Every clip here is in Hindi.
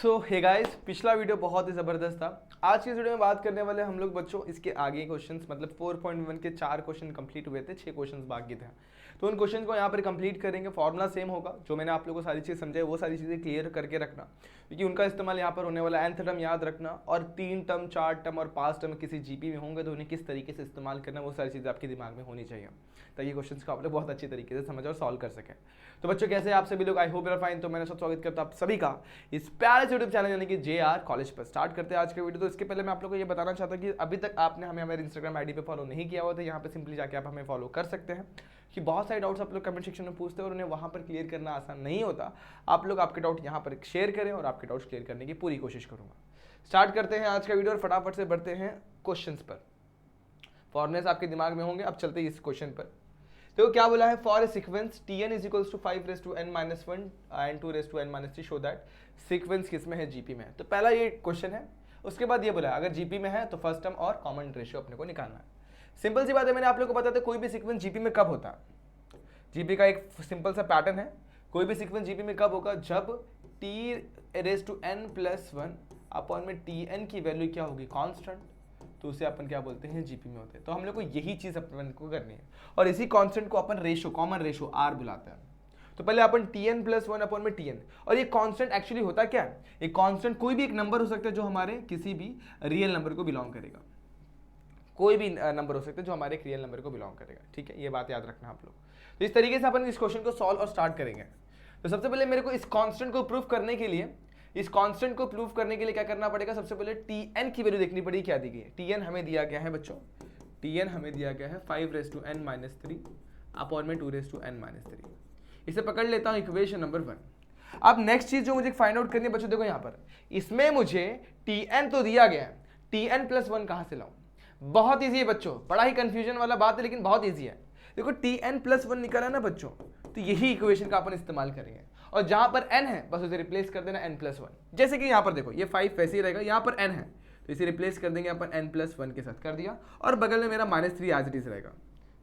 सो हे गाइस, पिछला वीडियो बहुत ही ज़बरदस्त था। आज की इस वीडियो में बात करने वाले हम लोग बच्चों इसके आगे क्वेश्चंस मतलब 4.1 के 4 क्वेश्चन कंप्लीट हुए थे, 6 क्वेश्चंस बाकी थे। तो उन क्वेश्चन को यहाँ पर कंप्लीट करेंगे। फॉर्मूला सेम होगा, जो मैंने आप लोगों को सारी चीज़ समझाई वो सारी चीज़ें क्लियर करके रखना, क्योंकि उनका इस्तेमाल यहाँ पर होने वाला। nth टर्म याद रखना और 3 टर्म 4 टर्म और 5 टर्म किसी जीपी में होंगे तो उन्हें किस तरीके से इस्तेमाल करना, वो सारी चीज़ें आपके दिमाग में होनी चाहिए ताकि क्वेश्चन को आप लोग बहुत अच्छी तरीके से समझ और सॉल्व कर सकें। तो बच्चों कैसे आप सभी लोग, I hope you are fine. तो मैंने सब स्वागत करता आप सभी का इस प्यारे से यूट्यूब चैनल यानी कि JR कॉलेज पर। स्टार्ट करते हैं आज का वीडियो। तो इसके पहले मैं आप लोगों को ये बताना चाहता हूँ कि अभी तक आपने हमें हमारे इंस्टाग्राम आईडी पे फॉलो नहीं किया हुआ तो यहाँ पे सिंपली जाके आप हमें फॉलो कर सकते हैं, कि बहुत सारे डाउट्स आप लोग कमेंट सेक्शन में पूछते हैं और उन्हें वहाँ पर क्लियर करना आसान नहीं होता। आप लोग आपके डाउट यहाँ पर शेयर करें और आपके डाउट्स क्लियर करने की पूरी कोशिश करूँगा। स्टार्ट करते हैं आज का वीडियो और फटाफट से बढ़ते हैं क्वेश्चन पर। फॉर्मुलेस आपके दिमाग में होंगे। अब चलते हैं इस क्वेश्चन पर। तो क्या बोला है, for a sequence Tn is equals to 5n-1 and 2n-3 show that sequence किस में है, जीपी में है। तो पहला ये क्वेश्चन है। उसके बाद ये बोला है अगर जीपी में है तो फर्स्ट टर्म और कॉमन रेशियो अपने को निकालना है। सिंपल सी बात है, मैंने आप लोग को बताया था कोई भी सीक्वेंस जीपी में कब होता है। जीपी का एक सिंपल सा पैटर्न है, कोई भी सीक्वेंस जीपी में कब होगा, जब T⁻n+1 अपॉन में Tn की वैल्यू क्या होगी, कांस्टेंट, तो उसे अपन क्या बोलते हैं, जीपी में होते हैं। तो हम लोग को यही चीज अपन को करनी है और इसी कांस्टेंट को अपन रेशियो, कॉमन रेशियो R बुलाते हैं। तो पहले अपन Tn+1 अपॉन में Tn, और ये कांस्टेंट एक्चुअली होता क्या है, ये कांस्टेंट कोई भी एक नंबर हो सकता है जो हमारे किसी भी रियल नंबर को बिलोंग करेगा। कोई भी नंबर हो सकता है जो हमारे एक रियल नंबर को बिलोंग करेगा। ठीक है, ये बात याद रखना आप लोग। तो इस तरीके से अपन इस क्वेश्चन को सॉल्व और स्टार्ट करेंगे। तो सबसे पहले मेरे को इस कांस्टेंट को प्रूव करने के लिए क्या करना पड़ेगा, सबसे पहले Tn की वैल्यू देखनी पड़ेगी, क्या दी गई है। Tn हमें दिया गया है बच्चों, Tn हमें दिया गया है 5n-3 अपॉन में 2n-3। इसे पकड़ लेता हूं इक्वेशन नंबर 1। अब नेक्स्ट चीज जो मुझे फाइंड आउट करनी है बच्चों, देखो यहाँ पर इसमें मुझे Tn तो दिया गया है, Tn+1 कहां से लाऊं। बहुत ईजी है बच्चों, बड़ा ही कंफ्यूजन वाला बात है लेकिन बहुत ईजी है। देखो Tn+1 निकाला ना बच्चों, तो यही इक्वेशन का अपन इस्तेमाल करेंगे और जहां पर n है बस उसे रिप्लेस कर देना n+1। जैसे कि यहां पर देखो ये 5 वैसे ही रहेगा, यहां पर n है तो इसे रिप्लेस कर देंगे अपन n+1 के साथ, कर दिया। और बगल में मेरा -3 एज इट इज रहेगा।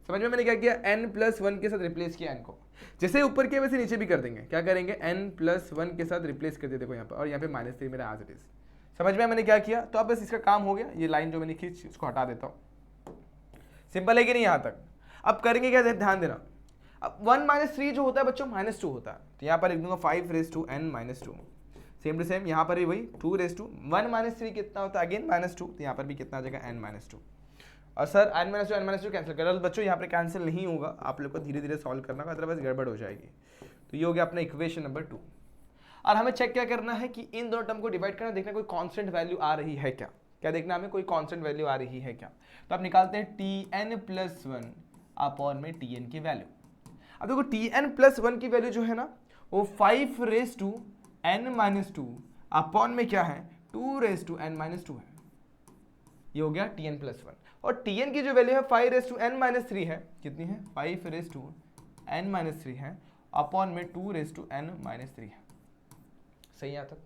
समझ में मैंने क्या किया, n+1 के साथ रिप्लेस किया n को, जैसे ऊपर किया वैसे नीचे भी कर देंगे। क्या करेंगे, n+1 के साथ रिप्लेस कर दिया, देखो यहाँ पर, और यहाँ पे -3 मेरा एज इट इज। समझ में मैंने क्या किया। तो अब बस इसका काम हो गया, ये लाइन जो मैंने खींची उसको हटा देता हूँ। सिंपल है कि नहीं यहाँ तक। अब करेंगे क्या, ध्यान देना। अब 1 - 3 जो होता है बच्चों -2 होता है, तो यहाँ पर लिख दूंगा 5n-2। सेम टू सेम यहाँ पर भी वही 2 1 - 3 कितना होता है, अगेन -2, तो यहाँ पर भी कितना आ जाएगा n-2। और सर n-2 कैंसिल कर बच्चों, यहाँ पर कैंसिल नहीं होगा, आप लोग को धीरे धीरे सॉल्व करना होगा, अदरवाइज गड़बड़ हो जाएगी। तो ये हो गया अपना इक्वेशन नंबर 2। और हमें चेक क्या करना है कि इन दोनों टर्म को डिवाइड करना, देखना कोई कांस्टेंट वैल्यू आ रही है क्या। क्या देखना हमें, कोई कांस्टेंट वैल्यू आ रही है क्या। तो आप निकालते हैं Tn+1 अपॉन में Tn की वैल्यू। अब देखो Tn+1 की वैल्यू जो है ना वो 5n-2 अपॉन में क्या है, 2n-2 है। ये हो गया Tn+1। और Tn की जो वैल्यू है 5n-3 है, कितनी है, 5n-3 है अपॉन में 2n-3 है। सही है तक।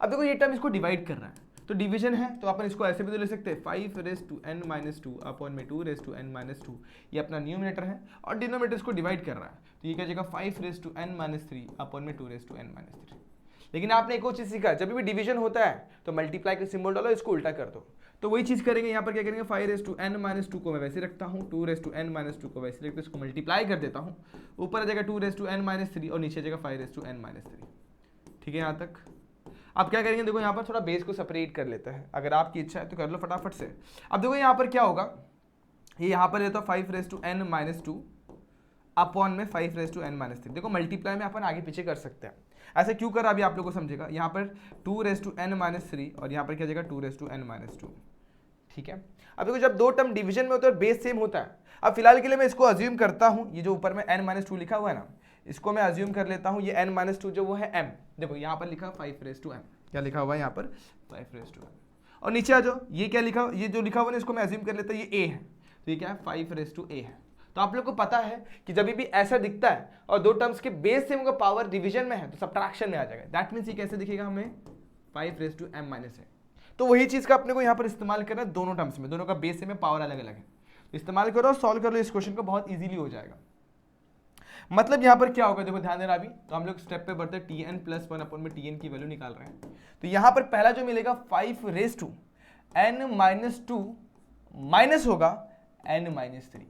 अब देखो ये टर्म इसको डिवाइड कर रहा है तो डिवीजन है, तो अपन इसको ऐसे भी तो ले सकते हैं 5n-2 अपॉन में 2n-2। ये अपना न्यूमिनेटर है और डिनोमिनेटर इसको डिवाइड कर रहा है, तो ये क्या जाएगा 5n-3 अपॉन में 2n-3। लेकिन आपने एक और चीज सीखा, जब भी डिवीजन होता है तो मल्टीप्लाई का सिंबल डालो, इसको उल्टा कर दो। तो वही चीज करेंगे यहाँ पर, क्या करेंगे 5n-2 को मैं वैसे रखता हूँ, 2n-2 को वैसे रखते, इसको मल्टीप्लाई कर देता हूँ, ऊपर आ जाएगा 2n-3 और नीचे आ जाएगा 5n-3। ठीक है यहाँ तक। अब क्या करेंगे, देखो यहाँ पर थोड़ा बेस को सेपरेट कर लेता है, अगर आपकी इच्छा है तो कर लो फटाफट से। अब देखो यहाँ पर क्या होगा, ये यहाँ पर रहता है 5n-2 अपॉन में 5n-3। देखो मल्टीप्लाई में अपन आगे पीछे कर सकते हैं, ऐसे क्यों करा अभी आप लोगों को समझेगा। यहाँ पर 2n-3 और यहाँ पर क्या जाएगा 2n-2। ठीक है। अब देखो जब दो टर्म डिवीजन में होता है बेस सेम होता है। अब फिलहाल के लिए मैं इसको अज्यूम करता हूँ, ये जो ऊपर में n-2 लिखा हुआ है ना, इसको मैं अज्यूम कर लेता हूँ, ये n-2 जो वो है m। देखो यहाँ पर लिखा 5m, क्या लिखा हुआ है यहाँ पर 5m। और नीचे आ जाओ, ये क्या लिखा, ये जो लिखा हुआ है इसको मैं अज्यूम कर लेता हूँ ये a है, तो ये क्या है 5a है। तो आप लोग को पता है कि जब भी ऐसा दिखता है और दो टर्म्स के बेस सेम का पावर डिवीजन में है तो सब्ट्रैक्शन में आ जाएगा। दैट मीन्स ये कैसे दिखेगा हमें 5m-a। तो वही चीज का अपने को यहाँ पर इस्तेमाल करना है दोनों टर्म्स में, दोनों का बेस सेम है, पावर अलग अलग है। तो इस्तेमाल करो और सॉल्व कर लो इस क्वेश्चन को, बहुत ईजिली हो जाएगा। मतलब यहाँ पर क्या होगा, देखो ध्यान देना अभी, तो हम लोग स्टेप पे बढ़ते हैं, टी एन प्लस वन अपन में टी एन की वैल्यू निकाल रहे हैं। तो यहाँ पर पहला जो मिलेगा 5 raise to n minus two minus होगा एन माइनस 3।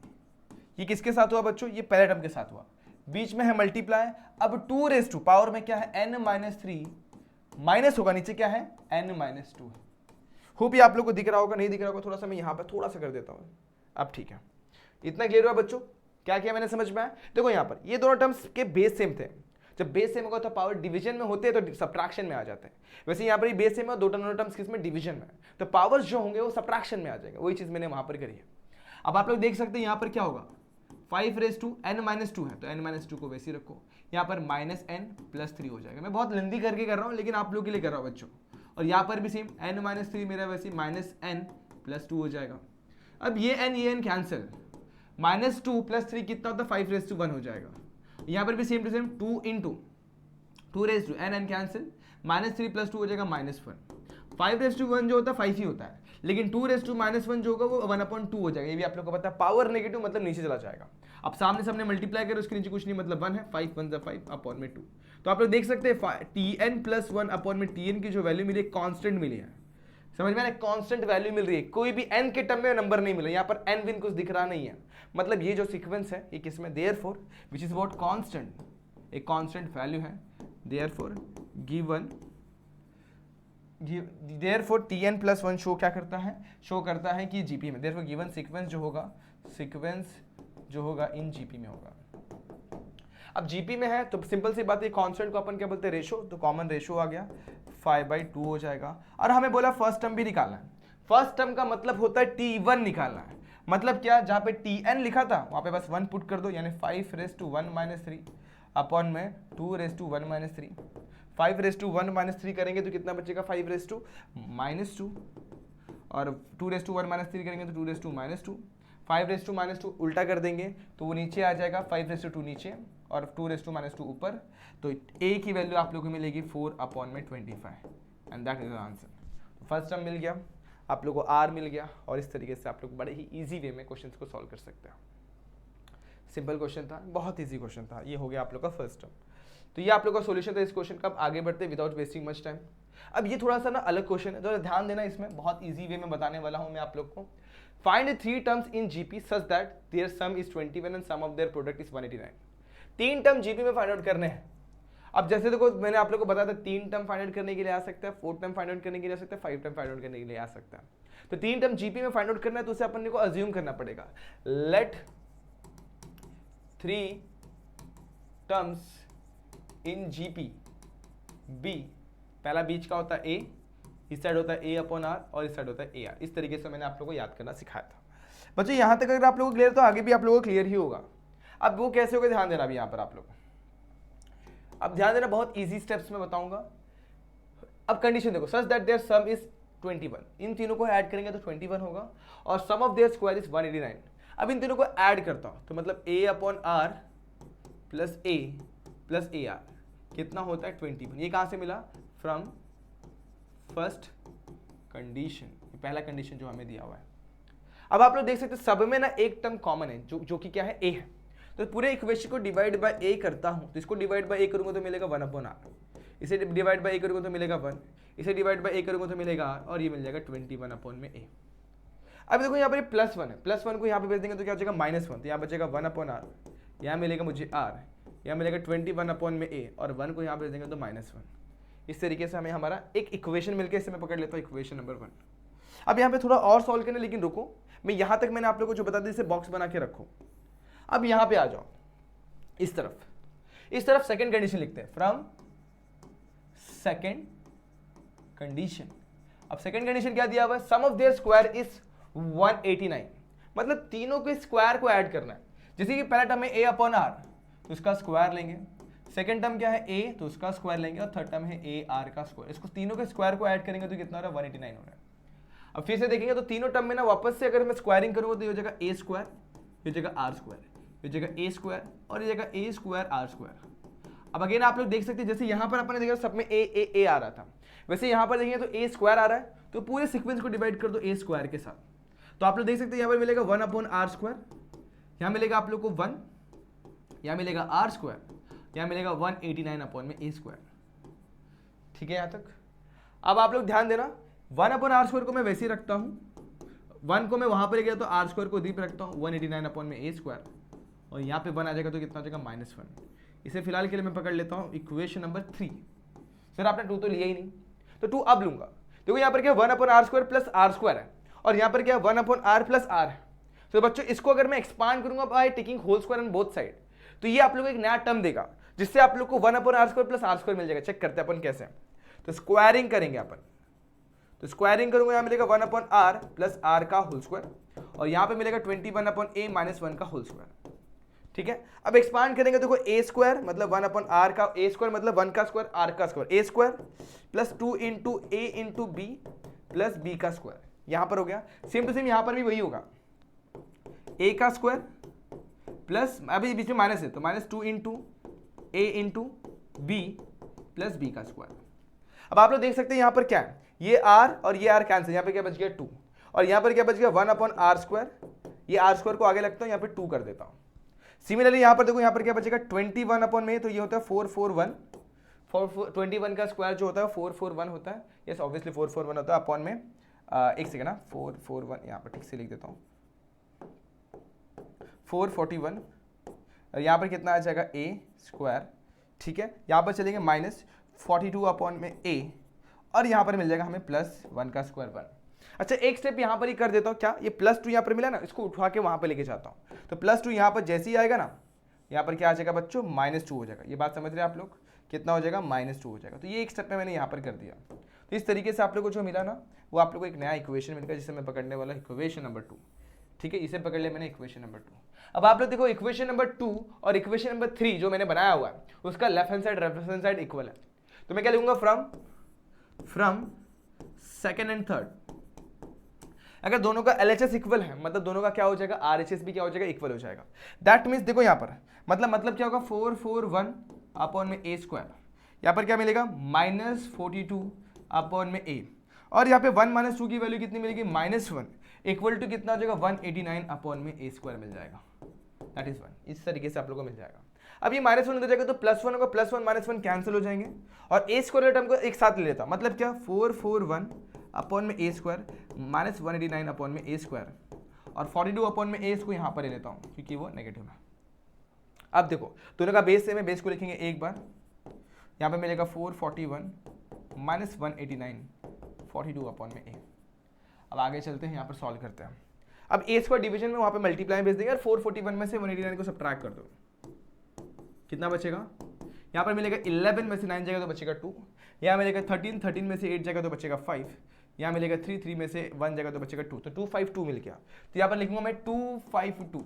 ये किसके साथ हुआ बच्चों, ये पहले टर्म के साथ हुआ, बीच में है मल्टीप्लाई। अब 2 रेज टू पावर में क्या है एन माइनस 3 माइनस होगा, नीचे क्या है एन माइनस 2 है। होप ये आप लोग को दिख रहा होगा, नहीं दिख रहा होगा थोड़ा सा मैं यहाँ पर थोड़ा सा कर देता हूँ। अब ठीक है, इतना क्लियर हुआ बच्चों, क्या किया मैंने समझ में आया। देखो यहाँ पर ये दोनों टर्म्स के बेस सेम थे, जब बेस सेम होगा तो पावर डिवीजन में होते हैं तो सब्ट्रैक्शन में आ जाते हैं। वैसे यहाँ पर ये बेस सेम है, दोनों टर्म्स किसमें डिवीजन में, तो पावर्स जो होंगे वो सब्ट्रैक्शन में आ जाएंगे, वही चीज मैंने वहां पर करी है। अब आप लोग देख सकते हैं यहाँ पर क्या होगा, 5 रेज टू एन माइनस 2 है तो एन माइनस 2 को वैसे ही रखो, यहाँ पर माइनस एन प्लस 3 हो जाएगा। मैं बहुत लेंदी करके कर रहा हूँ लेकिन आप लोग के लिए कर रहा हूँ बच्चों। और यहाँ पर भी सेम एन माइनस 3 मेरा वैसे माइनस एन प्लस 2 हो जाएगा। अब ये एन कैंसिल, माइनस 2 प्लस 3 कितना होता है 5 रेज टू 1 हो जाएगा। यहाँ पर भी same to same 2 into 2 raise to n cancel, minus 3 plus 2 हो जाएगा माइनस 1। 5 रेज टू 1 जो होता है 5 ही होता है, लेकिन 2 रेज टू माइनस 1 जो होगा वो 1/2 हो जाएगा। ये भी आप लोग को पता है, पावर नेगेटिव मतलब नीचे चला जाएगा। अब सामने सामने मल्टीप्लाई करें उसके नीचे कुछ नहीं मतलब 1 है, 5 1 5 अपॉन में 2। तो आप लोग देख सकते हैं टी एन प्लस 1 अपॉन में टी एन की जो वैल्यू मिली कांस्टेंट मिली है, समझ में, कांस्टेंट वैल्यू मिल रही है, कोई भी एन के टर्म में नंबर नहीं मिला। यहाँ पर एन विन कुछ दिख रहा नहीं है, मतलब ये जो सीक्वेंस है ये किसमें, therefore which is what constant, एक कांस्टेंट वैल्यू है, therefore given therefore TN plus 1 show क्या करता है, शो करता है कि जीपी में, देयरफॉर गिवन सीक्वेंस जो होगा, सीक्वेंस जो होगा इन जीपी में होगा। अब जीपी में है तो सिंपल सी बात है, कांस्टेंट को अपन क्या बोलते हैं रेशो, तो कॉमन रेशो आ गया 5/2 हो जाएगा। और हमें बोला फर्स्ट टर्म भी निकालना है, फर्स्ट टर्म का मतलब होता है T1 निकालना है। मतलब क्या, जहां पे Tn लिखा था वहां पे बस 1 पुट कर दो, यानी 5 रेज टू 1 माइनस 3 अपॉन में 2 raise to 1 minus 3। 5 raise to 1 minus 3 करेंगे तो कितना बचेगा 5 रेज टू माइनस 2, और 2 रेज टू 1 माइनस 3 करेंगे तो 2 raise to minus 2। 5 raise to minus 2 उल्टा कर देंगे तो वो नीचे आ जाएगा, 5 रेज टू 2 नीचे और 2 रेज टू माइनस 2 ऊपर। तो a की वैल्यू आप लोगों को मिलेगी 4 अपॉन में 25 and that is the answer. First term मिल गया आप लोगों को, r मिल गया, और इस तरीके से आप लोग बड़े ही इजी वे में क्वेश्चंस को सॉल्व कर सकते हैं। सिंपल क्वेश्चन था, बहुत इजी क्वेश्चन था, ये हो गया आप लोग का फर्स्ट टर्म। तो ये आप लोग का सॉल्यूशन था इस क्वेश्चन का। अब आगे बढ़ते विदाउट वेस्टिंग मच टाइम। अब ये थोड़ा सा ना अलग क्वेश्चन है, तो ध्यान देना, इसमें बहुत इजी वे में बताने वाला हूं मैं आप लोग को। Find 3 terms in GP such that their sum is 21 and sum of their product is 189। 3 term GP में फाइंड आउट करने हैं। अब जैसे देखो मैंने आप लोग को बताया था 3 टर्म फाइंड आउट करने के लिए आ सकता है, 4 टर्म फाइंड आउट करने के लिए आ सकता है, 5 टर्म फाइंड आउट करने के लिए आ सकता है। तो 3 टर्म जीपी में फाइंड आउट करना है तो उसे अपन को अज्यूम करना पड़ेगा, let 3 terms in GP be, पहला बीच का होता है ए, इस साइड होता है ए अपॉन आर और इस साइड होता है ए आर। इस तरीके से मैंने आप लोगों को याद करना सिखाया था बच्चों। यहां तक अगर आप लोगों को क्लियर तो आगे भी आप लोगों को क्लियर ही होगा। अब वो कैसे होगा ध्यान देना, अभी यहां पर आप लोग अब ध्यान देना, बहुत इजी स्टेप्स में बताऊंगा। अब कंडीशन देखो, such that their sum is 21, इन तीनों को ऐड करेंगे तो 21 होगा, और sum of their square is 189। अब इन तीनों को ऐड करता हूं तो मतलब a upon r plus a plus a r कितना होता है 21। ये कहां से मिला, फ्रॉम फर्स्ट कंडीशन, पहला कंडीशन जो हमें दिया हुआ है। अब आप लोग देख सकते हैं सब में ना एक टर्म कॉमन है जो कि क्या है, a है। तो पूरे इक्वेशन को डिवाइड बाय a करता हूं तो इसको डिवाइड बाय a करूंगा तो मिलेगा 1 अपॉन आर, इसे डिवाइड बाय a करूंगा तो मिलेगा 1, इसे डिवाइड बाय a करूंगा तो मिलेगा r, और ये मिल जाएगा 21 अपॉन में a। अब देखो यहाँ पर प्लस 1 है, प्लस 1 को यहाँ पे भेज देंगे तो क्या हो जाएगा -1, तो यहाँ बचेगा 1 अपॉन आर, यहाँ मिलेगा मुझे r, यहाँ मिलेगा 21 अपॉन में a, और 1 को यहाँ भेज देंगे तो -1। इस तरीके से हमें हमारा एक इक्वेशन मिलकर, इसे मैं पकड़ लेता हूँ इक्वेशन नंबर 1। अब यहाँ पे थोड़ा और सॉल्व करना, लेकिन रुको, मैं यहाँ तक मैंने आप लोगों को जो बता दिया इसे बॉक्स बना के रखो। अब यहाँ पे आ जाओ, इस तरफ सेकंड कंडीशन लिखते हैं, फ्रॉम सेकंड कंडीशन। अब सेकंड कंडीशन क्या दिया हुआ है, सम ऑफ देयर स्क्वायर इज 189, मतलब तीनों के स्क्वायर को ऐड करना है। जैसे कि पहला टर्म है a अपॉन आर तो इसका स्क्वायर लेंगे, सेकंड टर्म क्या है a तो उसका स्क्वायर लेंगे, और थर्ड टर्म है a r का स्क्वायर। इसको तीनों के स्क्वायर को ऐड करेंगे तो कितना हो रहा है 189 हो रहा है। अब फिर से देखेंगे तो तीनों टर्म में ना वापस से अगर मैं स्क्वायरिंग करूंगा तो ये हो जाएगा a स्क्वायर, ये हो जाएगा r स्क्वायर, ये हो जाएगा a स्क्वायर, और ये जाएगा a स्क्वायर r स्क्वायर। अब अगेन आप लोग देख सकते हैं जैसे यहाँ पर अपने देखा सब में a आ रहा था, वैसे यहाँ पर देखेंगे तो a स्क्वायर आ रहा है, तो पूरे सीक्वेंस को डिवाइड कर दो a स्क्वायर के साथ। तो आप लोग देख सकते हैं यहाँ पर मिलेगा 1 अपॉन आर स्क्वायर, यहाँ मिलेगा आप लोग को 1, यहाँ मिलेगा आर स्क्वायर, यहाँ मिलेगा 189 अपॉन में ए स्क्वायर। ठीक है यहाँ तक। अब आप लोग ध्यान देना, 1 अपॉन आर स्क्वायर को मैं वैसे ही रखता हूँ, 1 को मैं वहाँ पर गया तो आर स्क्वायर को इधर पे रखता हूँ, 189 अपॉन में ए स्क्वायर, और यहाँ पे 1 आ जाएगा तो कितना आ जाएगा -1। इसे फिलहाल के लिए मैं पकड़ लेता हूँ इक्वेशन नंबर 3। सर आपने 2 तो लिया ही नहीं, तो 2 अब लूंगा। देखो यहाँ पर क्या 1 upon r square plus r square है, और यहाँ पर क्या 1 अपॉन आर प्लस आर है। तो बच्चों इसको अगर मैं एक्सपांड करूंगा by taking whole square on both side, तो ये आप लोग को एक नया टर्म देगा, जिससे आप लोग को 1 upon r square plus r square मिल जाएगा। चेक करते हैं अपन कैसे। तो स्क्वायरिंग करेंगे अपन, तो स्क्वायरिंग करूंगा, यहाँ मिलेगा 1 अपॉन आर प्लस आर का होल स्क्वायर, और यहाँ पे मिलेगा 21 अपॉन ए माइनस 1 का होल स्क्वायर। ठीक है, अब एक्सपांड करेंगे, देखो ए स्क्वायर मतलब 1 अपॉन आर का, ए स्क्वायर मतलब 1 का स्क्वायर आर का स्क्वायर, ए स्क्वायर प्लस 2 इंटू ए इंटू बी प्लस बी का स्क्वायर। यहां पर हो गया सेम टू सेम, यहां पर भी वही होगा, ए का स्क्वायर प्लस, अभी बीच में माइनस है तो -2 इंटू ए इंटू बी प्लस बी का स्क्वायर। अब आप लोग देख सकते हैं यहाँ पर क्या है, ये आर और ये आर कैंसिल, यहाँ पे क्या बच गया 2, और यहाँ पर क्या बच गया 1 अपॉन आर स्क्वायर, ये आर स्क्वायर को आगे लगता हूँ, यहाँ पे 2 कर देता हूँ। सिमिलरली यहाँ पर देखो, यहाँ पर क्या बचेगा 21 अपॉन में, तो ये होता है 441, 21 का स्क्वायर जो होता है 441 होता है, यस ऑब्वियसली 441 होता है अपॉन में, एक सेकेंड ना, 441 यहाँ पर ठीक से लिख देता हूँ, 441, और यहाँ पर कितना आ जाएगा ए स्क्वायर। ठीक है, यहाँ पर चलेंगे -42 अपॉन में ए, और यहाँ पर मिल जाएगा हमें +1 का स्क्वायर 1। अच्छा एक स्टेप यहाँ पर ही कर देता हूँ, क्या ये +2 यहाँ पर मिला ना, इसको उठा के वहाँ पर लेके जाता हूँ, तो +2 यहाँ पर जैसे ही आएगा ना, यहाँ पर क्या आ जाएगा बच्चों -2 हो जाएगा। ये बात समझ रहे हैं आप लोग, कितना हो जाएगा -2 हो जाएगा। तो ये एक स्टेप में मैंने यहाँ पर कर दिया। तो इस तरीके से आप लोग को जो मिला ना, वो आप लोग को एक नया इक्वेशन मिल गया, जिसे मैं पकड़ने वाला इक्वेशन नंबर 2। ठीक है, इसे पकड़ लिया मैंने इक्वेशन नंबर 2। अब आप लोग देखो इक्वेशन नंबर 2 और इक्वेशन नंबर 3 जो मैंने बनाया हुआ है, उसका left hand side right hand side equal है, तो मैं क्या लिखूंगा फ्रॉम सेकंड एंड थर्ड। अगर दोनों का LHS इक्वल है, मतलब दोनों का क्या हो जाएगा, RHS भी क्या हो जाएगा, इक्वल हो जाएगा। दैट मीन्स देखो यहाँ पर मतलब क्या होगा, 441 अपॉन में ए स्क्वायर, यहाँ पर क्या मिलेगा -42 अपॉन में ए, और यहाँ पे 1 - 2 की वैल्यू कितनी मिलेगी -1, इक्वल टू कितना हो जाएगा 189 अपॉन में ए स्क्वायर मिल जाएगा, दैट इज 1। इस तरीके से आप लोगों को मिल जाएगा। अब ये -1 हो जाएगा तो +1 होगा, +1 -1 कैंसिल हो जाएंगे, और ए स्क्वायर टर्म को एक साथ ले लेता, मतलब क्या 441 अपॉन में ए स्क्वायर -189 अपॉन में ए स्क्वायर, और 42 अपॉन में ए इसको यहाँ पर ले लेता हूँ क्योंकि वो नेगेटिव है। अब देखो दोनों का बेस सेम है, बेस को लिखेंगे एक बार, यहाँ पे मिलेगा 441 -189 42 अपॉन में ए। अब आगे चलते हैं, यहाँ पर सॉल्व करते हैं। अब ए स्क्वायर डिवीजन में वहाँ पे मल्टीप्लाई भेज देंगे, और 441 में से 189 को सब्ट्रैक्ट कर दो, कितना बचेगा, यहाँ पर मिलेगा 11 में से 9 जाएगा तो बचेगा 2, यहाँ मिलेगा 13 में से 8 जाएगा तो बचेगा 5, यहाँ मिलेगा 3 में से 1 जाएगा तो बचेगा 2, तो 252 मिल गया। तो यहाँ पर लिखूंगा मैं 252।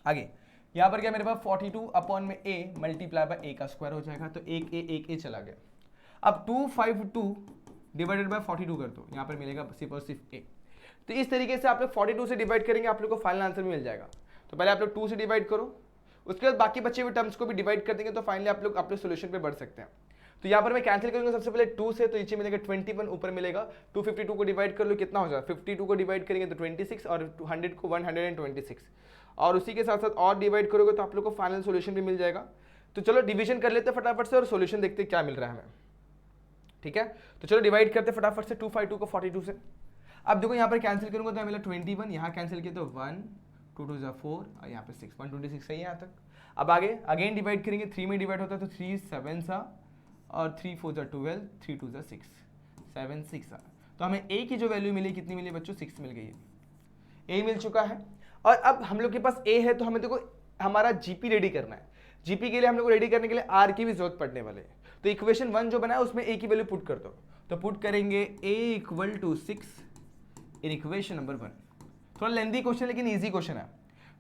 आगे यहाँ पर क्या मेरे पास 42 अपॉन में ए मल्टीप्लाई बाय ए का स्क्वायर हो जाएगा, तो एक ए चला गया। अब 252 डिवाइडेड बाय 42 कर दो, यहाँ पर मिलेगा सिर्फ और सिर्फ ए। तो इस तरीके से आप लोग 42 से डिवाइड करेंगे, आप लोग को फाइनल आंसर भी मिल जाएगा। तो पहले आप लोग 2 से डिवाइड करो, उसके बाद बाकी बचे हुए टर्म्स को भी डिवाइड कर देंगे, तो फाइनली आप लोग सोल्यूशन पे बढ़ सकते हैं। तो यहाँ पर मैं कैंसिल करूंगा सबसे पहले 2 से, तो नीचे मिलेगा 21, ऊपर मिलेगा 252 को डिवाइड कर लो, कितना हो जाएगा 52 को डिवाइड करेंगे तो 26, और 100 को 126, और उसी के साथ साथ और डिवाइड करोगे तो आप लोग को फाइनल सोल्यूशन भी मिल जाएगा। तो चलो डिवीजन कर लेते हैं फटाफट से, और सोल्यूशन देखते हैं क्या मिल रहा है हमें। ठीक है, तो चलो डिवाइड करते फटाफट से 252 को 42 से। अब देखो यहाँ पर कैंसिल करूंगा तो मिला 21, यहाँ कैंसिल किया तो 1 2 2 4, और यहाँ पे 6 126 सही है यहाँ तक। अब आगे अगेन डिवाइड करेंगे, 3 में डिवाइड होता है तो 3 7 सा, और 3 4 12, 3 2 6 7 6 सा। तो हमें ए की जो वैल्यू मिली कितनी मिली बच्चों, 6 मिल गई है, ए मिल चुका है। और अब हम लोग के पास ए है, तो हमें देखो हमारा जीपी रेडी करना है। जीपी के लिए हम लोग को रेडी करने के लिए आर की भी जरूरत पड़ने वाले है। तो इक्वेशन 1 जो बना है उसमें ए की वैल्यू पुट कर दो, तो पुट करेंगे a = 6 इन इक्वेशन नंबर 1। थोड़ा लेंथी क्वेश्चन लेकिन इजी क्वेश्चन है।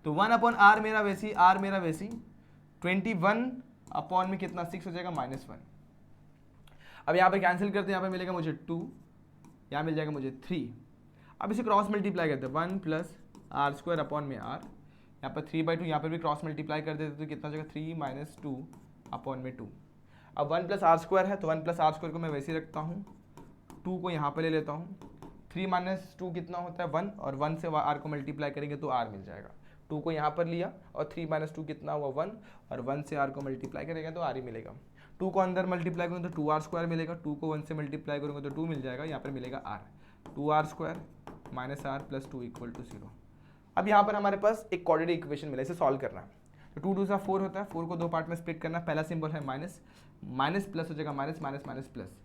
तो 1 अपॉन आर मेरा वैसी, आर मेरा वैसी, 21 अपॉन में कितना 6 हो जाएगा -1। अब यहाँ पे कैंसिल करते हैं, यहाँ पे मिलेगा मुझे 2, यहाँ मिल जाएगा मुझे 3। अब इसे क्रॉस मल्टीप्लाई करते हैं, 1 + r² अपॉन में r, यहाँ पर 3/2, यहाँ पर भी क्रॉस मल्टीप्लाई कर देते तो कितना हो जाएगा 3 - 2 अपॉन में 2। अब 1 + r² है, तो 1 + r² को मैं वैसे ही रखता हूँ, 2 को यहाँ पर ले लेता हूँ, 3 - 2 कितना होता है 1, और 1 से r को मल्टीप्लाई करेंगे तो r मिल जाएगा, 2 को यहाँ पर लिया और 3 माइनस 2 कितना हुआ 1, और 1 से r को मल्टीप्लाई करेगा तो r ही मिलेगा। 2 को अंदर मल्टीप्लाई करूँगा तो 2r² मिलेगा, 2 को 1 से मल्टीप्लाई करूँगा तो 2 मिल जाएगा, यहाँ पर मिलेगा r, 2r² minus r plus 2 equal to 0। अब यहाँ पर हमारे पास एक क्वाड्रेटिक इक्वेशन मिला, इसे सॉल्व करना है। तो 2 2 4 होता है, 4 को 2 पार्ट में स्प्लिट करना। पहला सिंबल है माइनस, माइनस प्लस हो जाएगा minus minus minus plus.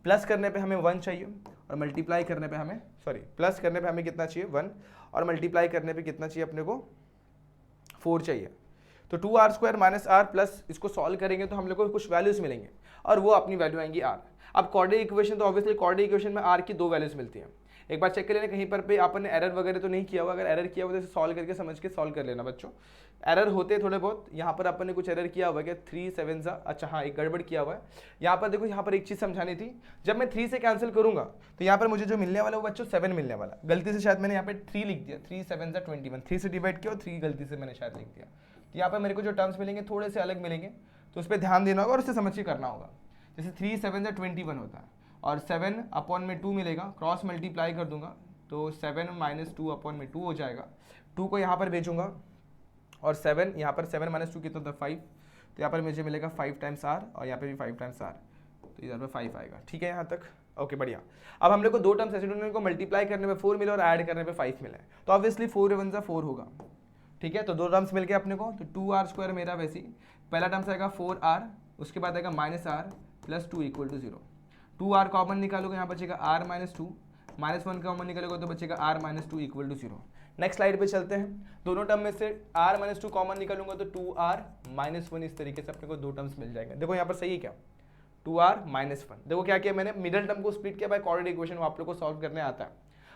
Plus करने पे हमें 1 चाहिए और मल्टीप्लाई करने पे हमें प्लस करने पे हमें कितना चाहिए 1, और मल्टीप्लाई करने पे कितना चाहिए अपने को 4 चाहिए। तो 2r² माइनस r प्लस, इसको सॉल्व करेंगे तो हम लोग को कुछ वैल्यूज मिलेंगे और वो अपनी वैल्यू आएंगी r। अब क्वाड्रेटिक इक्वेशन तो ऑब्वियसली क्वाड्रेटिक इक्वेशन में r की 2 वैल्यूज मिलती हैं। एक बार चेक कर लेना कहीं पर पे आपने एरर वगैरह तो नहीं किया हुआ, अगर एरर किया हुआ तो इसे सॉल्व करके समझ के सॉल्व कर लेना बच्चों। एरर होते थोड़े बहुत, यहाँ पर अपन ने कुछ एरर किया हुआ है क्या 3 7 सा, अच्छा हाँ एक गड़बड़ किया हुआ है। यहाँ पर देखो, यहाँ पर एक चीज़ समझानी थी, जब मैं 3 से कैंसिल करूंगा तो यहाँ पर मुझे जो मिलने वाला है वो बच्चों 7 मिलने वाला। गलती से शायद मैंने यहाँ पे 3 लिख दिया, 3 7 सा 21, 3 से डिवाइड किया और 3 गलती से मैंने शायद लिख दिया। तो यहाँ पर मेरे को जो टर्म्स मिलेंगे थोड़े से अलग मिलेंगे, तो उस पर ध्यान देना होगा और उससे समझ के करना होगा। जैसे 3 7 सा 21 होता है और 7 अपॉन में 2 मिलेगा, क्रॉस मल्टीप्लाई कर दूंगा तो 7 माइनस 2 अपॉन में 2 हो जाएगा। 2 को यहाँ पर भेजूंगा और 7 यहाँ पर 7 माइनस 2 कितना होता है 5, तो यहाँ पर मुझे मिलेगा 5 टाइम्स r और यहाँ पे भी 5 टाइम्स r, तो इधर पर 5 आएगा। ठीक है यहाँ तक, ओके बढ़िया। अब हम लोग को 2 टर्म्स ऐसे दोनों को मल्टीप्लाई करने पे 4 मिला और ऐड करने पे 5 मिला है, तो ऑब्वियसली 4 1 सा 4 होगा। ठीक है, तो 2 टर्म्स मिल गए अपने को, तो 2r² मेरा वैसे ही पहला टर्म्स आएगा 4r, उसके बाद आएगा minus r plus 2 equal to 0। 2r common निकालोगे, यहाँ बचेगा r माइनस 2, माइनस 1 कॉमन निकालोगे तो बचेगा r minus 2 equal to 0। Next slide पे चलते हैं। दोनों टर्म में से r माइनस 2 कॉमन निकालूंगा तो 2r माइनस 1, इस तरीके से अपने को 2 टर्म्स मिल जाएगा। देखो यहाँ पर सही है क्या, 2r माइनस 1। देखो क्या किया मैंने, मिडिल टर्म को स्प्लिट किया बाय क्वाड्रेटिक इक्वेशन, वो आप लोग को सॉल्व करने आता है,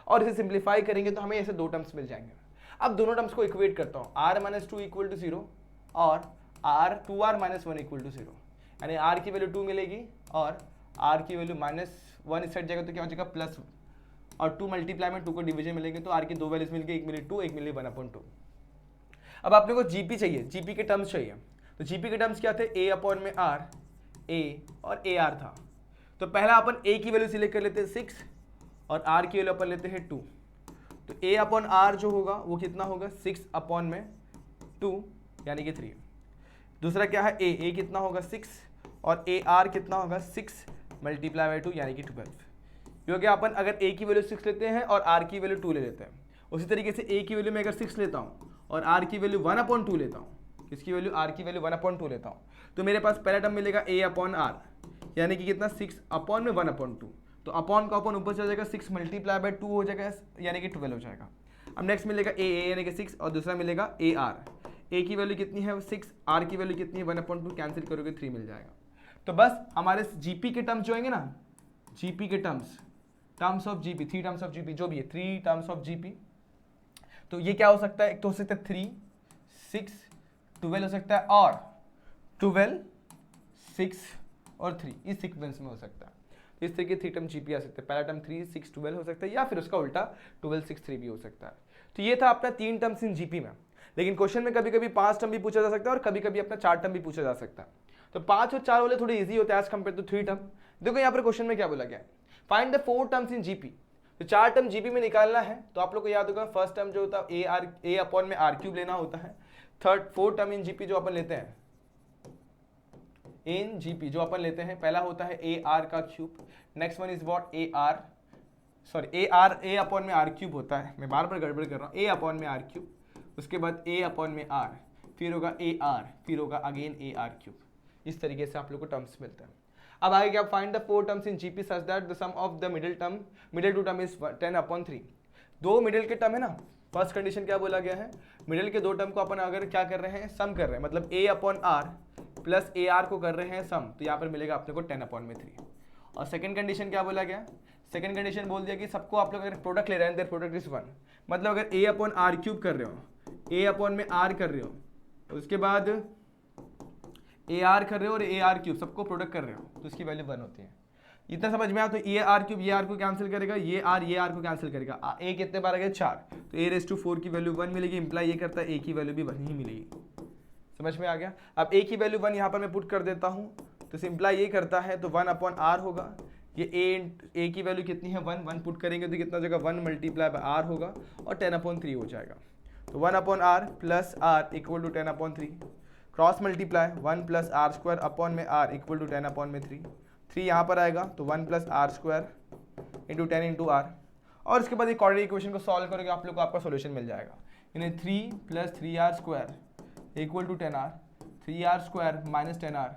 और इसे सिंप्लीफाई करेंगे तो हमें ऐसे 2 टर्म्स मिल जाएंगे। अब दोनों टर्म्स को इक्वेट करता हूँ, r माइनस 2 इक्वल टू 0 और 2r माइनस 1 इक्वल टू 0, यानी r की वैल्यू 2 मिलेगी और r की वैल्यू माइनस 1 इस साइड जाएगा तो क्या हो जाएगा प्लस 1, और 2 मल्टीप्लाई में 2 को डिवीजन मिलेंगे तो r की 2 वैल्यूज मिल गई, एक मिली 2, एक मिली 1/2। अब आपने को जीपी चाहिए, जीपी के टर्म्स चाहिए, तो जीपी के टर्म्स क्या थे, a अपॉन में r, a और ar था। तो पहला अपन a की वैल्यू सिलेक्ट कर लेते हैं 6 और r की वैल्यू अपन लेते हैं 2, तो a अपॉन r जो होगा वो कितना होगा 6 अपॉन में 2 यानी कि 3। दूसरा क्या है a कितना होगा 6 और ar कितना होगा 6 मल्टीप्लाई बाई 2 यानी कि 12। क्योंकि अपन अगर a की वैल्यू 6 लेते हैं और r की वैल्यू 2 ले लेते हैं, उसी तरीके से a की वैल्यू में अगर 6 लेता हूँ और r की वैल्यू 1/2 लेता हूँ, इसकी वैल्यू r की वैल्यू 1/2 लेता हूँ, तो मेरे पास पहला टर्म मिलेगा a अपॉन r, यानी कि कितना 6 अपॉन में 1/2, तो अपॉन का अपॉन ऊपर चला जाएगा, 6 मल्टीप्लाई बाई 2 हो जाएगा यानी कि 12 हो जाएगा। अब नेक्स्ट मिलेगा a यानी कि 6 और दूसरा मिलेगा ar, a की वैल्यू कितनी है 6, r की वैल्यू कितनी है 1/2, कैंसिल करोगे 3 मिल जाएगा। तो बस हमारे जीपी के टर्म्स जो होंगे ना, जीपी के terms of GP, 3 terms of GP जो भी है, 3 टर्म्स ऑफ जीपी, तो ये क्या हो सकता है, एक तो हो सकता है 3 6 12 हो सकता है, और 12 6 और 3 इस सीक्वेंस में हो सकता है। तो इस तरीके 3 टर्म जीपी आ सकते हैं, पहला टर्म 3 6 12 हो सकता है, या फिर उसका उल्टा 12 6 3 भी हो सकता है। तो ये था अपना 3 टर्म्स इन जीपी में। लेकिन क्वेश्चन में कभी कभी 5 टर्म भी पूछा जा सकता है और कभी कभी अपना 4 टर्म भी पूछा जा सकता है। तो 5 और 4 वाले थोड़े इजी होते हैं एज कम्पेयर टू 3 टर्म। देखो यहाँ पर क्वेश्चन में क्या बोला गया है, find the 4 terms in GP. तो 4 टर्म जीपी में निकालना है, तो आप लोग को याद होगा फर्स्ट टर्म जो होता है a अपॉन में r³ लेना होता है। 4 टर्म इन जीपी जो अपन लेते हैं, इन जीपी जो अपन लेते हैं, पहला होता है ar का cube, next one is what a upon में r³ होता है, मैं बार बार गड़बड़ कर रहा हूँ, a अपॉन में r³, उसके बाद a अपॉन में r, फिर होगा ar, फिर होगा अगेन ar³। इस तरीके से आप लोग को टर्म्स मिलते हैं। अब आगे क्या, find the 4 terms in GP such that the sum of the middle two term is 10/3। 2 middle के टर्म है ना, फर्स्ट कंडीशन क्या बोला गया है, मिडिल के 2 टर्म को अपन अगर क्या कर रहे हैं, सम कर रहे हैं, मतलब a upon r plus ar को कर रहे हैं सम, तो यहाँ पर मिलेगा अपने को 10/3। और सेकंड कंडीशन क्या बोला गया, सेकंड कंडीशन बोल दिया कि सबको आप लोग अगर प्रोडक्ट ले रहे हैं देयर प्रोडक्ट इज 1, मतलब अगर a अपॉन r³ कर रहे हो, a अपॉन में r कर रहे हो, उसके बाद ar कर रहे हो और ar³ सबको प्रोडक्ट कर रहे हो, तो इसकी वैल्यू 1 होती है। इतना समझ में आया, तो ये r³ को कैंसिल करेगा, ये r को कैंसिल करेगा, a कितने बार आ गया 4, तो a⁴ की वैल्यू 1 मिलेगी, इंप्लाई ये करता है a की वैल्यू भी 1 ही मिलेगी। समझ में आ गया। अब a की वैल्यू 1 यहाँ पर मैं पुट कर देता हूँ, तो सिंप्लाई ये करता है, तो 1/r होगा, ये a की वैल्यू कितनी है 1 पुट करेंगे तो कितना हो जाएगा 1 मल्टीप्लाई बाय r होगा और 10/3 हो जाएगा। तो 1/r plus r equal to 10/3, cross multiply 1 plus r square upon में r इक्वल टू 10/3, 3 यहाँ पर आएगा तो 1 plus r square into 10 into r, और इसके बाद एक क्वाड्रेटिक इक्वेशन को सॉल्व करोगे आप लोग को आपका सोल्यूशन मिल जाएगा। यानी 3 plus 3r square equal to 10r, 3r square minus 10r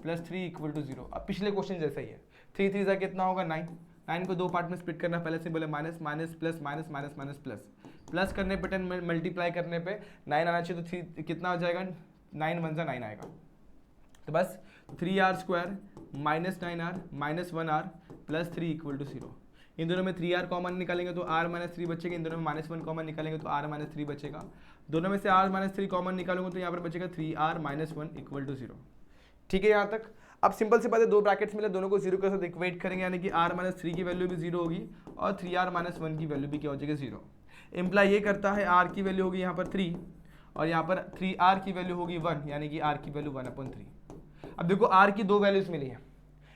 plus 3 equal to 0। अब पिछले क्वेश्चन जैसा ही है, 3 3 कितना होगा 9, 9 को दो पार्ट में स्प्लिट करना, पहले से बोले minus minus plus minus minus minus plus, plus करने पे 10 मल्टीप्लाई करने पे 9 आना चाहिए, तो 3 कितना हो जाएगा 9 1 जा 9 आएगा। तो बस 3r square minus 9r minus 1r plus 3 equal to 0। इन दोनों में 3r कॉमन निकालेंगे तो r माइनस 3 बचेगा, इन दोनों में माइनस 1 कॉमन निकालेंगे तो r माइनस 3 बचेगा, दोनों में से r माइनस 3 कॉमन निकालूंगा तो यहाँ पर बचेगा 3r माइनस 1 इक्वल टू 0। ठीक है यहाँ तक। अब सिंपल सी बात है, दो ब्रैकेट्स मिले, दोनों को 0 के साथ इक्वेट करेंगे, यानी कि r माइनस 3 की वैल्यू भी 0 होगी और 3r माइनस 1 की वैल्यू भी क्या हो जाएगी 0। इम्प्लाई ये करता है r की वैल्यू होगी यहाँ पर 3 और यहाँ पर 3r की वैल्यू होगी 1, यानी कि r की वैल्यू 1/3। अब देखो r की दो वैल्यूज मिली है,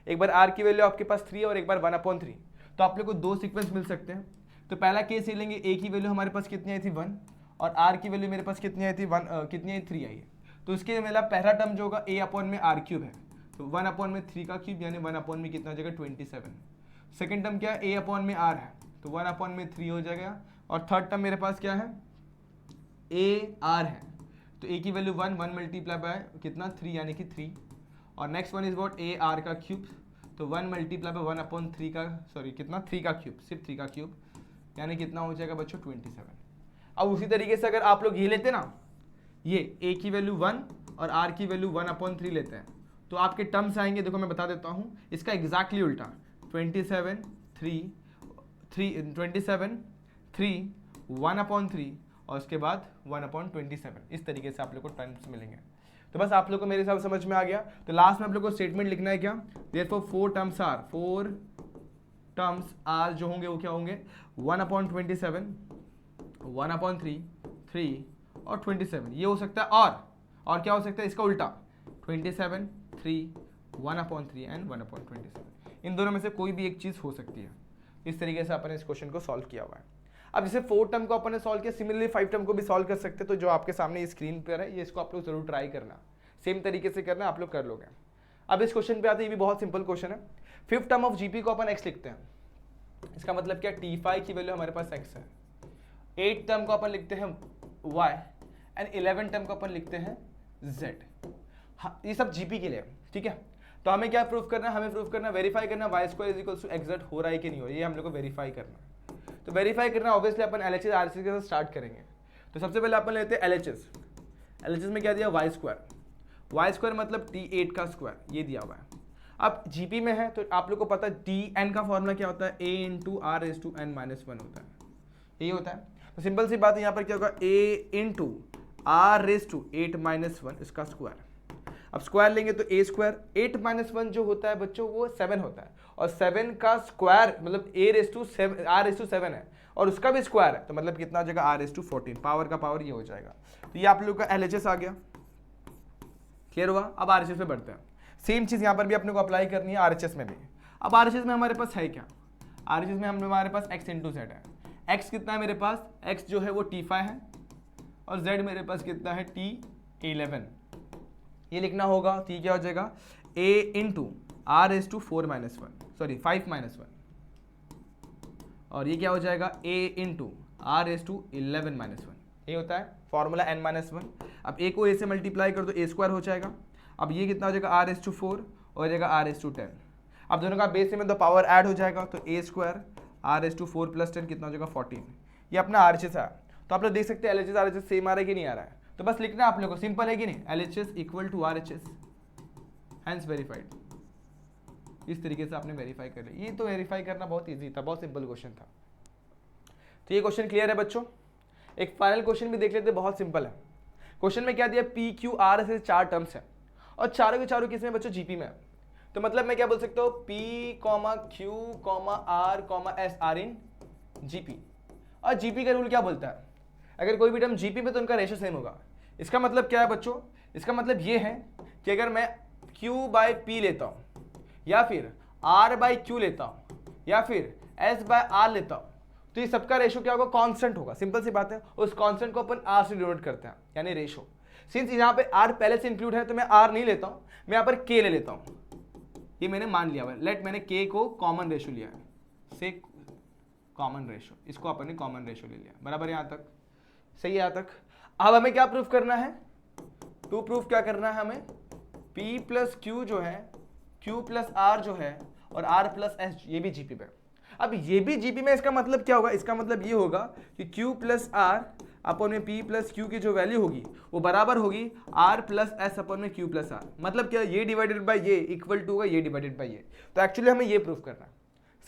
एक बार r की वैल्यू आपके पास 3 और एक बार 1/3, तो आप लोग को दो सीक्वेंस मिल सकते हैं। तो पहला केस ये लेंगे, a की वैल्यू हमारे पास कितनी आई थी 1 और r की वैल्यू मेरे पास कितनी आई थी 1 कितनी आई 3 आई है। तो इसके मेरा पहला टर्म जो होगा a अपॉन में r क्यूब है, तो 1 अपॉन में 3 का क्यूब यानी 1 अपॉन में कितना हो जाएगा 27। सेकेंड टर्म क्या है, a अपॉन में r है तो 1 अपॉन में 3 हो जाएगा, और थर्ड टर्म मेरे पास क्या है a r है, तो a की वैल्यू 1 मल्टीप्लाई बाय कितना 3 यानी कि 3, और next one is about a r का क्यूब, तो 1 मल्टीप्लाई बाय 1/3 का सॉरी कितना 3 का क्यूब, सिर्फ 3 का क्यूब यानी कितना हो जाएगा बच्चों 27। अब उसी तरीके से अगर आप लोग ये लेते ना, ये a की वैल्यू 1 और r की वैल्यू 1/3 लेते हैं तो आपके टर्म्स आएंगे, देखो मैं बता देता हूँ इसका एग्जैक्टली उल्टा 27 3 1/3 और उसके बाद 1/27, इस तरीके से आप लोग को टर्म्स मिलेंगे। तो बस आप लोग को मेरे हिसाब समझ में आ गया। तो लास्ट में आप लोग को स्टेटमेंट लिखना है क्या, देयरफॉर 4 टर्म्स आर जो होंगे वो क्या होंगे 1/27 1/3 3 और 27, ये हो सकता है, और क्या हो सकता है इसका उल्टा 27 3 1/3 एंड 1/27, इन दोनों में से कोई भी एक चीज हो सकती है। इस तरीके से अपन इस क्वेश्चन को सॉल्व किया हुआ है। अब जैसे 4 टर्म को अपन ने सॉल्व किया, सिमिलरली 5 टर्म को भी सॉल्व कर सकते हैं। तो जो आपके सामने ये स्क्रीन पर है, ये इसको आप लोग जरूर ट्राई करना, सेम तरीके से करना, आप लोग कर लोगे। अब इस क्वेश्चन पे आते हैं, ये भी बहुत सिंपल क्वेश्चन है। 5th टर्म ऑफ जीपी को अपन x लिखते हैं, इसका मतलब क्या t5 की वैल्यू हमारे पास x है। 8th टर्म को अपन लिखते हैं y एंड 11th टर्म को अपन लिखते हैं z। हाँ, ये सब जीपी के लिए, ठीक है। तो हमें क्या प्रूफ करना है, हमें प्रूफ करना, वेरीफाई करना y square is equal to x हो रहा है कि नहीं हो रहा है, ये हम लोग को वेरीफाई करना है। तो वेरीफाई करना ऑब्वियसली अपन एलएचएस आरएचएस के साथ स्टार्ट करेंगे। तो सबसे पहले अपन लेते हैं एलएचएस। एलएचएस में क्या दिया y स्क्वायर मतलब t8 का स्क्वायर, ये दिया हुआ है। अब जीपी में है तो आप लोग को पता है tn का फॉर्मूला क्या होता है, a into r raise to n minus 1 होता है, यही होता है। तो सिंपल सी बात है, यहाँ पर क्या होगा a into r raise to 8 minus 1 इसका स्क्वायर। अब स्क्वायर लेंगे तो a स्क्वायर 8 माइनस 1 जो होता है बच्चों वो 7 होता है, और 7 का स्क्वायर मतलब a raise to 7 r raise to 7 है, और उसका भी स्क्वायर है, तो मतलब कितना हो जाएगा r रेज़ टू 14, पावर का पावर ये हो जाएगा। तो ये आप लोग का एलएचएस आ गया, क्लियर हुआ। अब आरएचएस पे बढ़ते हैं, सेम चीज यहाँ पर भी अपने को अप्लाई करनी है आरएचएस में भी। अब आरएचएस में हमारे पास है क्या, आरएचएस में हमारे पास x इंटू जेड है। x कितना है मेरे पास, x जो है वो t5 है, और z मेरे पास कितना है t11, ये लिखना होगा। तो क्या हो जाएगा a into r raise to 4 minus 1 sorry 5 minus 1, और ये क्या हो जाएगा a into r raise to 11 minus 1, ये होता है फॉर्मूला n माइनस 1। अब a को a से मल्टीप्लाई कर दो, a स्क्वायर हो जाएगा। अब ये कितना हो जाएगा r रेज़ टू 4 और हो जाएगा r रेज़ टू 10। अब दोनों का बेस में तो पावर ऐड हो जाएगा, तो a square r raise to 4 plus 10 कितना हो जाएगा 14। ये अपना आरएचएस है। तो आप लोग देख सकते हैं एलएचएस आरएचएस सेम आ रहा है कि नहीं आ रहा है। तो बस लिखना आप लोग को, सिंपल है कि नहीं, LHS equal to RHS hence verified. इस तरीके से आपने वेरीफाई कर लिया। ये तो वेरीफाई करना बहुत ईजी था, बहुत सिंपल क्वेश्चन था। तो ये क्वेश्चन क्लियर है बच्चों। एक फाइनल क्वेश्चन भी देख लेते हैं, बहुत सिंपल है। क्वेश्चन में क्या दिया, पी क्यू आर से 4 टर्म्स है और चारों के चारों किसमें बच्चों जीपी में। तो मतलब मैं क्या बोल सकता हूँ, P comma Q comma R comma S are in GP. और जीपी का रूल क्या बोलता है, अगर कोई भी टर्म जीपी में तो उनका रेशो सेम होगा। इसका मतलब क्या है बच्चों, इसका मतलब ये है कि अगर मैं q बाय पी लेता हूँ या फिर r बाय क्यू लेता हूँ या फिर s बाय r लेता हूँ, तो ये सबका रेशो क्या होगा, कांस्टेंट होगा, सिंपल सी बात है। उस कांस्टेंट को अपन आर से डिनोट करते हैं, यानी रेशो। सिंस यहाँ पे आर पहले से इंक्लूड है तो मैं आर नहीं लेता हूँ, मैं यहाँ पर के ले लेता हूँ। ये मैंने मान लिया है, लेट मैंने के को कॉमन रेशो लिया है, से कॉमन रेशो, इसको अपन ने कॉमन रेशो ले लिया, बराबर यहाँ तक सही है यहाँ तक। अब हमें क्या प्रूफ करना है, टू प्रूफ क्या करना है हमें, P प्लस क्यू जो है, Q प्लस R जो है, और R प्लस S ये भी जीपी में। अब ये भी जीपी में, इसका मतलब क्या होगा, इसका मतलब ये होगा कि Q प्लस R अपन में P प्लस क्यू की जो वैल्यू होगी वो बराबर होगी R प्लस एस अपन में Q प्लस R। मतलब क्या, ये डिवाइडेड बाय ये इक्वल टू होगा ये डिवाइडेड बाय ये। तो एक्चुअली हमें ये प्रूफ करना है,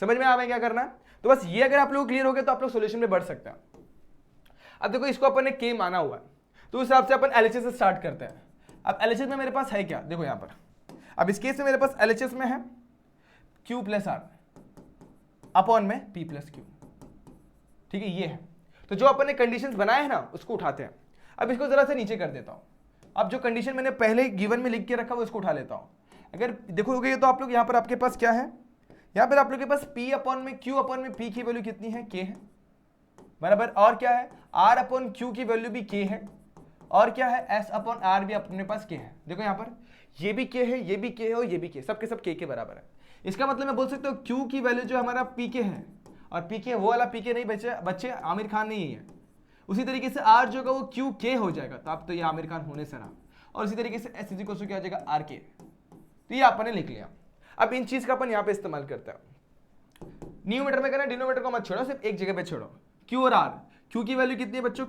समझ में आ रहा है क्या करना है। तो बस ये अगर आप लोग क्लियर हो गए तो आप लोग सोल्यूशन में बढ़ सकते हैं। अब देखो इसको अपन ने K माना हुआ है, तो उस हिसाब से अपन LHS से स्टार्ट करते हैं। अब LHS में मेरे पास है क्या, देखो यहाँ पर, अब इस केस में मेरे पास LHS में है Q प्लस R अपॉन में P प्लस क्यू, ठीक है ये है। तो जो अपन ने कंडीशंस बनाए हैं ना उसको उठाते हैं। अब इसको जरा से नीचे कर देता हूं, अब जो कंडीशन मैंने पहले गिवन में लिख के रखा वो इसको उठा लेता हूं। अगर देखोगे तो आप लोग यहाँ पर आपके पास क्या है, यहाँ पर आप लोग के पास P अपॉन में Q अपॉन में P की वैल्यू कितनी है, K है, बराबर। और क्या है, R अपॉन Q की वैल्यू भी K है, और क्या है, S अपॉन R भी अपने पास K है। देखो यहाँ पर ये भी K है, ये भी K है और ये भी K, सबके सब K के बराबर है। इसका मतलब मैं बोल सकता हूँ Q की वैल्यू जो हमारा PK है, और PK वो वाला PK नहीं बच्चे आमिर खान नहीं है, उसी तरीके से R जो होगा वो QK हो जाएगा, तो आप तो ये आमिर खान होने से रहा। और इसी तरीके से S इक्वल टू क्या हो जाएगा, RK। तो ये आपने लिख लिया। अब इन चीज का अपन यहाँ पे इस्तेमाल करते हैं। न्यूमरेटर में करना, डिनोमिनेटर को मत छोड़ो, सिर्फ एक जगह पे छोड़ो, Q और R। Q की वैल्यू कितनी है बच्चों,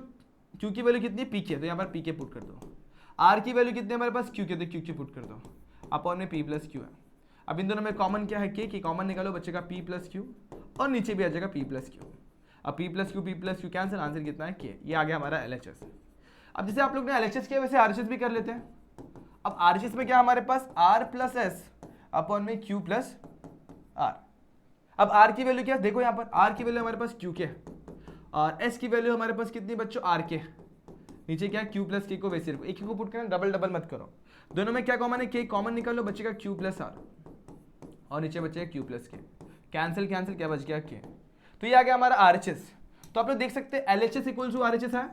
Q की वैल्यू कितनी है, PK, तो यहाँ पर PK पुट कर दो। R की वैल्यू कितनी है हमारे पास, QK, तो QK पुट कर दो, अपॉन में P प्लस क्यू है। अब इन दोनों में कॉमन क्या है, K की कॉमन निकालो, बच्चे का P प्लस क्यू, और नीचे भी आ जाएगा P प्लस क्यू। अब P plus Q cancel, answer कितना है, K। ये आ गया हमारा LHS। अब जैसे आप लोग ने LHS किया वैसे RHS भी कर लेते हैं। अब RHS में क्या हमारे पास, R प्लस एस अपॉन में Q प्लस R। अब R की वैल्यू क्या है, देखो यहाँ पर R की वैल्यू हमारे पास QK है, और S की वैल्यू हमारे पास कितनी बच्चों, RK। नीचे क्या है, Q प्लस K को वैसे एक ही को पुट करना, डबल डबल मत करो। दोनों में क्या कॉमन है, K कॉमन निकालो, बच्चे का Q प्लस R, और नीचे बचेगा Q plus K, cancel cancel, क्या बच गया, K। तो ये आ गया हमारा RHS। तो आप लोग देख सकते हैं LHS इक्वल टू RHS है,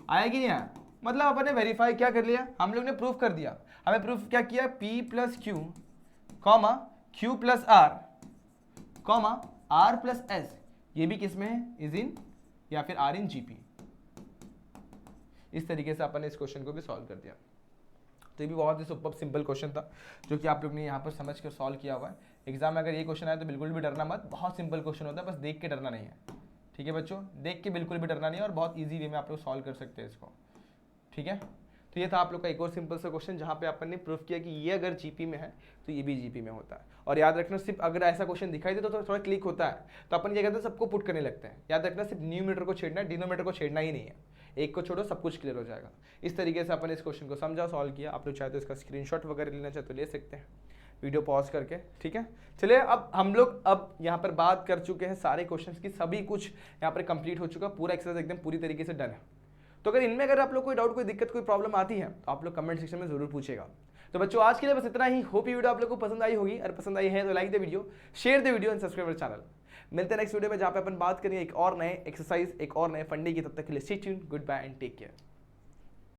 आया कि नहीं आया। मतलब अपन ने वेरीफाई क्या कर लिया, हम लोग ने प्रूफ कर दिया। हमें प्रूफ क्या किया, P plus Q comma Q plus R comma R plus S, ये भी किस में है, इज इन या फिर R इन GP। इस तरीके से अपन ने इस क्वेश्चन को भी सॉल्व कर दिया। तो ये भी बहुत ही सुपर सिंपल क्वेश्चन था जो कि आप लोग ने यहाँ पर समझ कर सॉल्व किया हुआ है। एग्जाम में अगर ये क्वेश्चन आए तो बिल्कुल भी डरना मत, बहुत सिंपल क्वेश्चन होता है, बस देख के डरना नहीं है, ठीक है बच्चों, देख के बिल्कुल भी डरना नहीं है, और बहुत ईजी वे में आप लोग सॉल्व कर सकते हैं इसको, ठीक है। तो ये था आप लोग का एक और सिंपल सा क्वेश्चन जहाँ पे अपन ने प्रूफ किया कि ये अगर जीपी में है तो ये भी जीपी में होता है। और याद रखना, सिर्फ अगर ऐसा क्वेश्चन दिखाई दे तो थोड़ा क्लिक होता है तो अपन क्या कहते हैं, सबको पुट करने लगते हैं। याद रखना, सिर्फ न्यूमरेटर को छेड़ना है, डिनोमिनेटर को छेड़ना ही नहीं है, एक को छोड़ो सब कुछ क्लियर हो जाएगा। इस तरीके से अपन इस क्वेश्चन को समझा, सॉल्व किया। आप लोग चाहे तो इसका स्क्रीनशॉट वगैरह लेना चाहे तो ले सकते हैं, वीडियो पॉज करके, ठीक है। चलिए अब हम लोग यहाँ पर बात कर चुके हैं सारे क्वेश्चंस की, सभी कुछ यहाँ पर कंप्लीट हो चुका, पूरा एक्सरसाइज एकदम पूरी तरीके से डन है। तो अगर इनमें अगर आप लोग कोई डाउट, कोई दिक्कत, कोई प्रॉब्लम आती है तो आप लोग कमेंट सेक्शन में जरूर पूछेगा। तो बच्चों आज के लिए बस इतना ही। होप ये वीडियो आप लोग को पसंद आई होगी, अगर पसंद आई है तो like the video, share the video and subscribe channel. मिलते हैं नेक्स्ट वीडियो में जहाँ पे अपन बात करेंगे एक और नए एक्सरसाइज, एक और नए फंडे की। तब तक के लिए stay tuned, goodbye and take care.